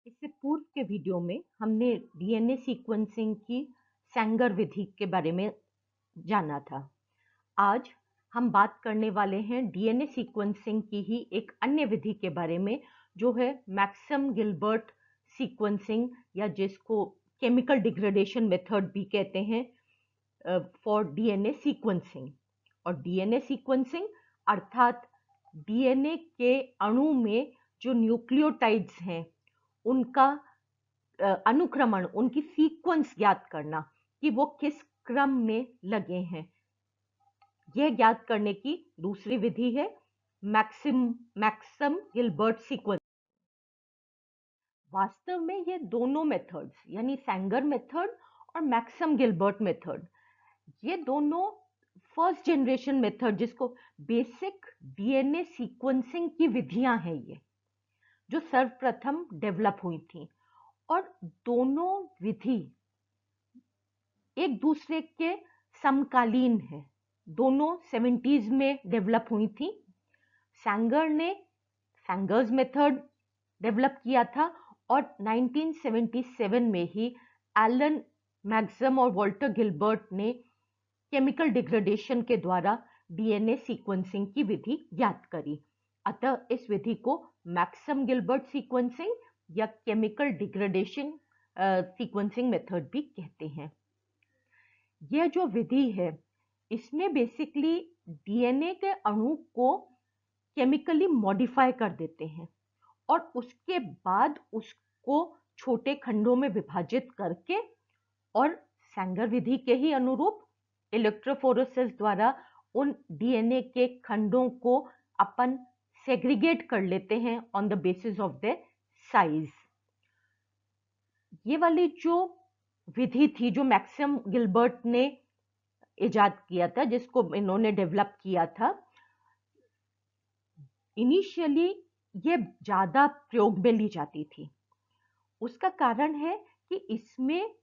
इससे पूर्व के वीडियो में हमने डीएनए सीक्वेंसिंग की सैंगर विधि के बारे में जाना था। आज हम बात करने वाले हैं डीएनए सीक्वेंसिंग की ही एक अन्य विधि के बारे में, जो है मैक्सम गिलबर्ट सीक्वेंसिंग, या जिसको केमिकल डिग्रेडेशन मेथड भी कहते हैं फॉर डीएनए सीक्वेंसिंग। और डीएनए सीक्वेंसिंग अर्थात डीएनए के अणु में जो न्यूक्लियोटाइड्स हैं उनका अनुक्रमण, उनकी सीक्वेंस ज्ञात करना कि वो किस क्रम में लगे हैं, यह ज्ञात करने की दूसरी विधि है मैक्सम गिलबर्ट सीक्वेंस। वास्तव में ये दोनों मेथड्स यानी सैंगर मेथड और मैक्सम गिलबर्ट मेथड, ये दोनों फर्स्ट जनरेशन मेथड, जिसको बेसिक डीएनए सीक्वेंसिंग की विधियां हैं, ये जो सर्वप्रथम डेवलप हुई थी। और दोनों विधि एक दूसरे के समकालीन है, दोनों 70s में डेवलप हुई थी। सैंगर ने सैंगर्स मेथड डेवलप किया था और 1977 में ही एलन मैक्सम और वॉल्टर गिलबर्ट ने केमिकल डिग्रेडेशन के द्वारा डीएनए सीक्वेंसिंग की विधि ज्ञात करी। अतः इस विधि को मैक्सम गिलबर्ट सीक्वेंसिंग या केमिकल डिग्रेडेशन सीक्वेंसिंग मेथड भी कहते हैं। यह जो विधि है, इसमें बेसिकली डीएनए के अणु को केमिकली मॉडिफाई कर देते हैं और उसके बाद उसको छोटे खंडों में विभाजित करके और सैंगर विधि के ही अनुरूप इलेक्ट्रोफोरेसिस द्वारा उन डीएनए के खंडों को अपन सेग्रीगेट कर लेते हैं on the basis of the size. ये वाली जो विधि थी जो मैक्सम गिलबर्ट ने इजाद किया था, जिसको इन्होंने डेवलप किया था, इनिशियली ये ज्यादा प्रयोग में ली जाती थी। उसका कारण है कि इसमें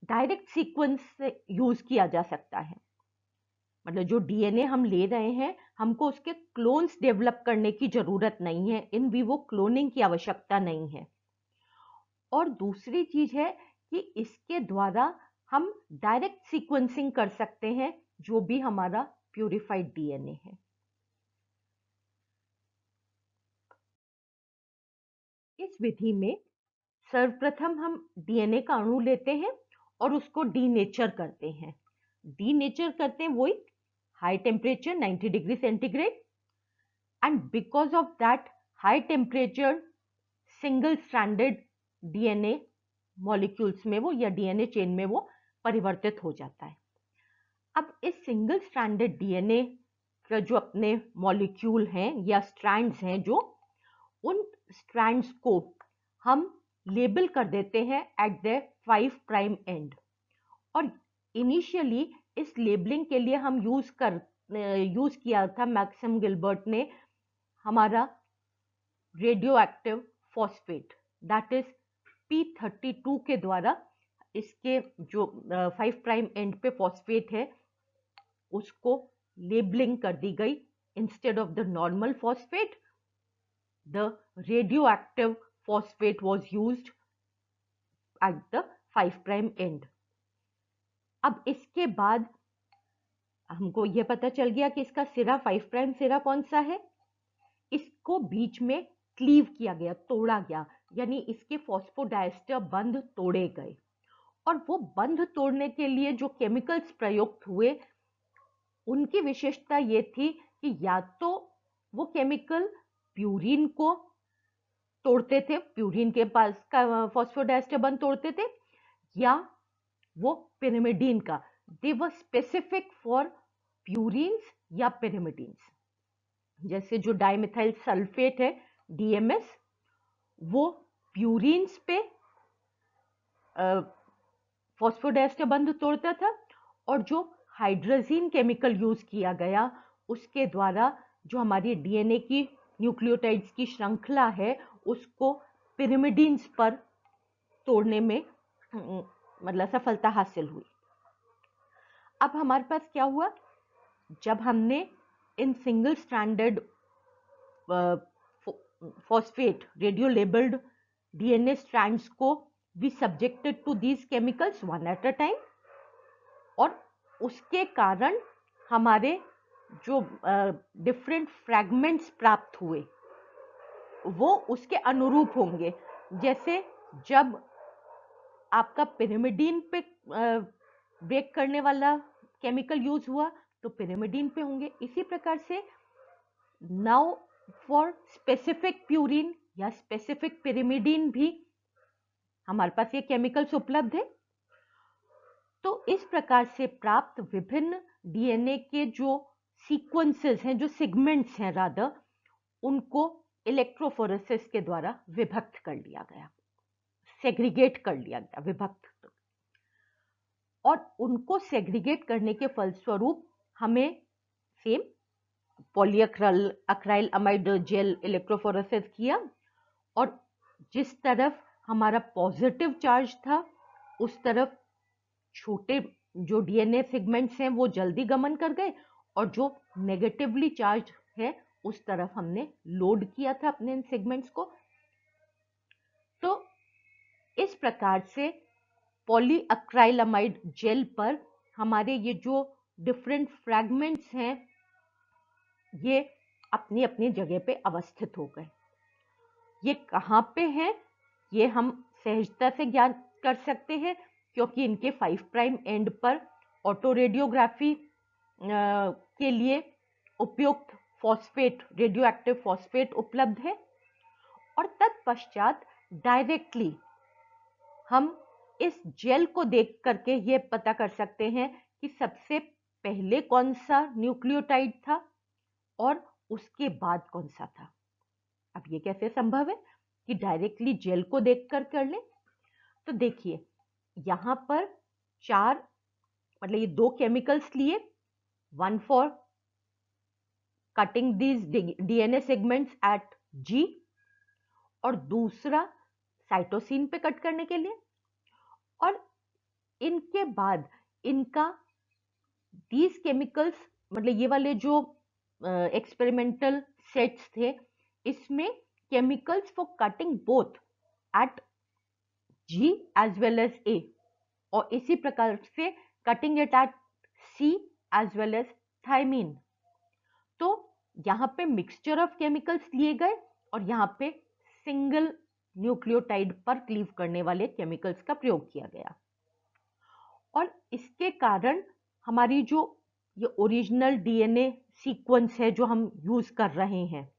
डायरेक्ट सीक्वेंस यूज किया जा सकता है। मतलब जो डीएनए हम ले रहे हैं, हमको उसके क्लोन्स डेवलप करने की जरूरत नहीं है, इन विवो क्लोनिंग की आवश्यकता नहीं है। और दूसरी चीज है कि इसके द्वारा हम डायरेक्ट सीक्वेंसिंग कर सकते हैं जो भी हमारा प्यूरिफाइड डीएनए है। इस विधि में सर्वप्रथम हम डीएनए का अणु लेते हैं और उसको डीनेचर करते हैं। डीनेचर करते हैं वही high temperature 90 degree centigrade, and because of that high temperature single stranded DNA molecules में वो या डीएनए चेन में वो परिवर्तित हो जाता है। अब इस सिंगल स्ट्रैंडेड डीएनए का जो अपने मॉलिक्यूल हैं या स्ट्रैंड्स हैं, जो उन स्ट्रैंड्स को हम लेबल कर देते हैं एट द 5 प्राइम एंड। और इनिशियली इस लेबलिंग के लिए हम यूज किया था मैक्सम गिलबर्ट ने हमारा radio active phosphate, that is P32 के द्वारा इसके जो 5 प्राइम एंड पे फॉस्फेट है उसको लेबलिंग कर दी गई। Instead of the normal phosphate, the radioactive phosphate was used at the 5 prime end. अब इसके बाद हमको यह पता चल गया कि इसका सिरा 5 प्राइम सिरा कौन सा है। इसको बीच में क्लीव किया गया, तोड़ा गया, यानी इसके फॉस्फोडाइस्टर बंध तोड़े गए। और वो बंध तोड़ने के लिए जो केमिकल्स प्रयुक्त हुए, उनकी विशेषता ये थी कि या तो वो केमिकल प्यूरिन को तोड़ते थे, प्यूरिन के पास का फॉस्फोडाइस्टर बंध तोड़ते थे, या वो पिरिमिडीन का। दे वर स्पेसिफिक फॉर प्यूरिन्स या पिरिमिडीन्स। जैसे जो डाइमिथाइल सल्फेट है डीएमएस, वो प्यूरिन्स पे फॉस्फोडाइस्टर बंध तोड़ता था, और जो हाइड्रोजीन केमिकल यूज किया गया उसके द्वारा जो हमारी डीएनए की न्यूक्लियोटाइड्स की श्रृंखला है उसको पिरिमिडीन्स पर तोड़ने में मतलब सफलता हासिल हुई। अब हमारे पास क्या हुआ, जब हमने in single stranded phosphate radio labelled DNA strands को we subjected to these chemicals one at a time, और उसके कारण हमारे जो डिफरेंट फ्रैगमेंट्स प्राप्त हुए वो उसके अनुरूप होंगे। जैसे जब आपका पिरिमिडीन पे ब्रेक करने वाला केमिकल यूज हुआ तो पिरिमिडीन पे होंगे। इसी प्रकार से नाउ फॉर स्पेसिफिक प्यूरिन या स्पेसिफिक पिरिमिडीन भी हमारे पास ये केमिकल्स उपलब्ध है। तो इस प्रकार से प्राप्त विभिन्न डीएनए के जो सीक्वेंसेस हैं, जो सेगमेंट्स हैं रादर, उनको इलेक्ट्रोफोरेसिस के द्वारा विभक्त कर लिया गया, सेग्रीगेट कर लिया गया, विभक्त। और उनको सेग्रीगेट करने के फलस्वरूप हमें सेम पॉलीअक्राइल अमाइड जेल इलेक्ट्रोफोरेसिस किया, और जिस तरफ हमारा पॉजिटिव चार्ज था उस तरफ छोटे जो डीएनए सेगमेंट्स हैं वो जल्दी गमन कर गए, और जो नेगेटिवली चार्ज है उस तरफ हमने लोड किया था अपने इन सेगमेंट्स को। तो इस प्रकार से पॉलीअक्राइलामाइड जेल पर हमारे ये जो डिफरेंट फ्रैगमेंट्स हैं ये अपनी अपनी जगह पे अवस्थित हो गए। ये कहाँ पे हैं ये हम सहजता से ज्ञान कर सकते हैं, क्योंकि इनके 5 प्राइम एंड पर ऑटो रेडियोग्राफी के लिए उपयुक्त फॉस्फेट, रेडियो एक्टिव फॉस्फेट उपलब्ध है। और तत्पश्चात डायरेक्टली हम इस जेल को देख करके ये पता कर सकते हैं कि सबसे पहले कौन सा न्यूक्लियोटाइड था और उसके बाद कौन सा था। अब ये कैसे संभव है कि डायरेक्टली जेल को देख कर लें? तो देखिए यहाँ पर 4 मतलब ये 2 केमिकल्स लिए, one for cutting these DNA segments at G और दूसरा साइटोसिन पे कट करने के लिए। और इनके बाद इनका दीज केमिकल्स मतलब ये वाले जो एक्सपेरिमेंटल सेट्स थे इसमें chemicals for cutting both at G as well as A, और इसी प्रकार से cutting it at C as well as thymine. तो यहाँ पे मिक्सचर ऑफ केमिकल्स लिए गए और यहाँ पे सिंगल न्यूक्लियोटाइड पर क्लीव करने वाले केमिकल्स का प्रयोग किया गया। और इसके कारण हमारी जो ये ओरिजिनल डीएनए सीक्वेंस है जो हम यूज कर रहे हैं,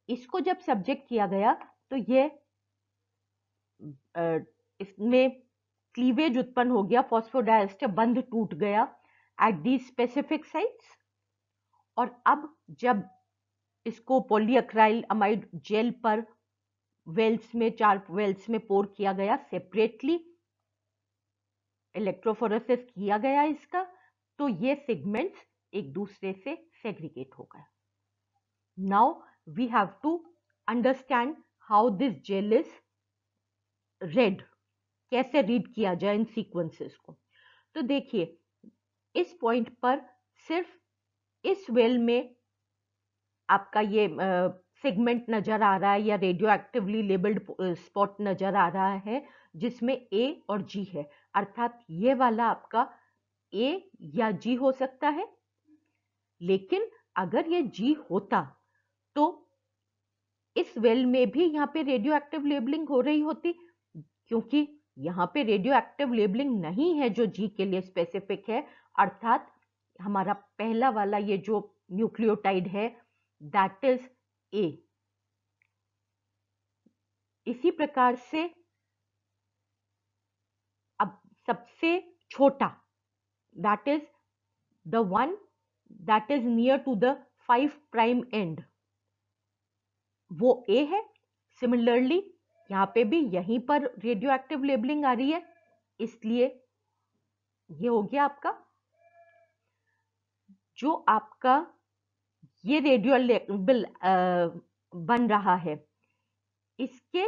इसको जब सब्जेक्ट किया गया तो ये इसमें क्लीवेज उत्पन्न हो गया, फॉस्फोडाइएस्टर बंध टूट गया एट दी स्पेसिफिक साइट्स। और अब जब इसको पॉलीअक्राइल अमाइड जेल पर वेल्स में 4 वेल्स में पोर किया गया, सेपरेटली इलेक्ट्रोफोरेसिस किया गया इसका, तो ये सेगमेंट्स एक दूसरे से सेग्रीगेट हो गए। Now we have to understand how this gel is read, कैसे रीड किया जाए इन सीक्वेंसेस को। तो देखिए इस पॉइंट पर सिर्फ इस वेल में आपका ये सेगमेंट नजर आ रहा है या रेडियो एक्टिवली लेबल्ड स्पॉट नजर आ रहा है जिसमें ए और जी है, अर्थात ये वाला आपका ए या जी हो सकता है। लेकिन अगर ये जी होता तो इस वेल में भी यहाँ पे रेडियो एक्टिव लेबलिंग हो रही होती, क्योंकि यहाँ पे रेडियो एक्टिव लेबलिंग नहीं है जो जी के लिए स्पेसिफिक है, अर्थात हमारा पहला वाला ये जो न्यूक्लियोटाइड है दैट इज ए। इसी प्रकार से अब सबसे छोटा that is the one that is near to the 5 prime end, वो ए है। सिमिलरली यहाँ पे भी यहीं पर रेडियो एक्टिव लेबलिंग आ रही है, इसलिए ये हो गया आपका जो आपका ये रेडियो लेबल बन रहा है, इसके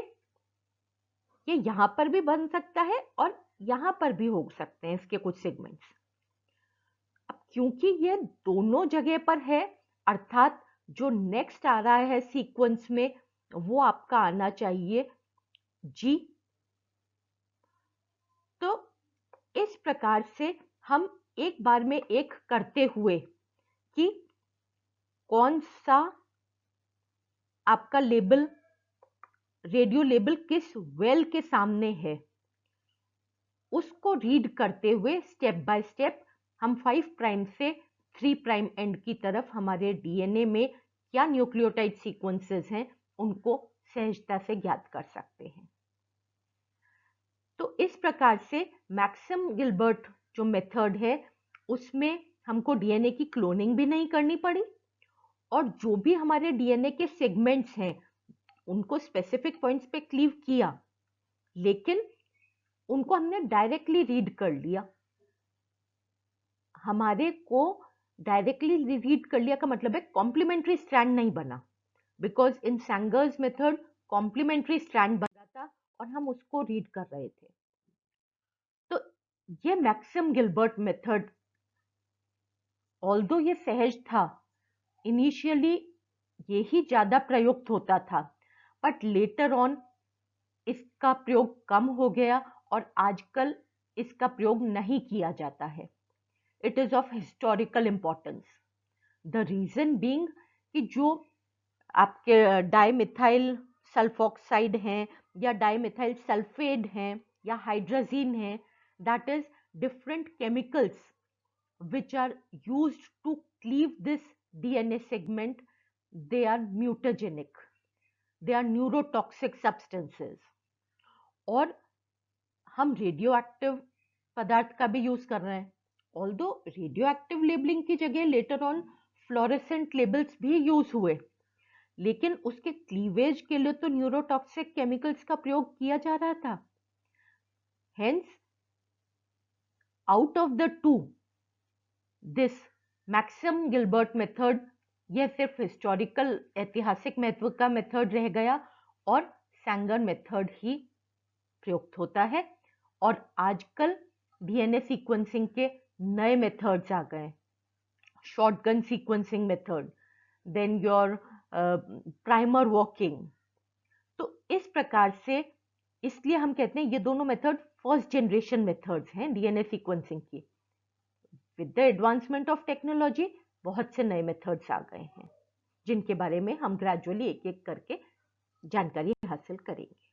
ये यहां पर भी बन सकता है और यहां पर भी हो सकते हैं इसके कुछ सेगमेंट्स। अब क्योंकि ये दोनों जगह पर है, अर्थात जो नेक्स्ट आ रहा है सीक्वेंस में वो आपका आना चाहिए जी। तो इस प्रकार से हम एक बार में एक करते हुए कि कौन सा आपका लेबल, रेडियो लेबल किस वेल के सामने है, उसको रीड करते हुए स्टेप बाय स्टेप हम 5 प्राइम से 3 प्राइम एंड की तरफ हमारे डीएनए में क्या न्यूक्लियोटाइड सीक्वेंसेस हैं उनको सहजता से ज्ञात कर सकते हैं। तो इस प्रकार से मैक्सिम गिलबर्ट जो मेथड है उसमें हमको डीएनए की क्लोनिंग भी नहीं करनी पड़ी, और जो भी हमारे डीएनए के सेगमेंट्स हैं उनको स्पेसिफिक पॉइंट्स पे क्लीव किया, लेकिन उनको हमने डायरेक्टली रीड कर लिया। हमारे को डायरेक्टली रीड कर लिया का मतलब है कॉम्प्लीमेंट्री स्ट्रैंड नहीं बना, because in Sanger's method complementary strand बना था और हम उसको रीड कर रहे थे। तो ये मैक्सिम गिलबर्ट मेथड, ऑल्दो ये सहज था, इनिशियली ये ही ज्यादा प्रयुक्त होता था, बट लेटर ऑन इसका प्रयोग कम हो गया और आजकल इसका प्रयोग नहीं किया जाता है। It is of historical importance. The reason being कि जो आपके डाइमिथाइल सल्फॉक्साइड हैं या डाइमिथाइल सल्फेट हैं या हाइड्राजीन हैं, that is different chemicals which are used to cleave this DNA segment. They are mutagenic, they are neurotoxic substances। और हम रेडियो एक्टिव पदार्थ का भी यूज कर रहे हैं, ऑल्दो रेडियो एक्टिव लेबलिंग की जगह लेटर ऑन फ्लोरेसेंट लेबल्स भी यूज हुए, लेकिन उसके क्लीवेज के लिए तो न्यूरोटॉक्सिक केमिकल्स का प्रयोग किया जा रहा था। Hence out of the two, this Maxam Gilbert method यह सिर्फ हिस्टोरिकल ऐतिहासिक महत्व का मेथड रह गया और सैंगर मेथड ही प्रयुक्त होता है। और आजकल डीएनए सीक्वेंसिंग के नए मेथड्स आ गए, shotgun sequencing method, then your primer walking. तो इस प्रकार से इसलिए हम कहते हैं ये दोनों मेथड फर्स्ट जनरेशन मेथड्स हैं डीएनए सीक्वेंसिंग की। With the advancement of technology बहुत से नए मेथड्स आ गए हैं जिनके बारे में हम ग्रेजुअली एक एक करके जानकारी हासिल करेंगे।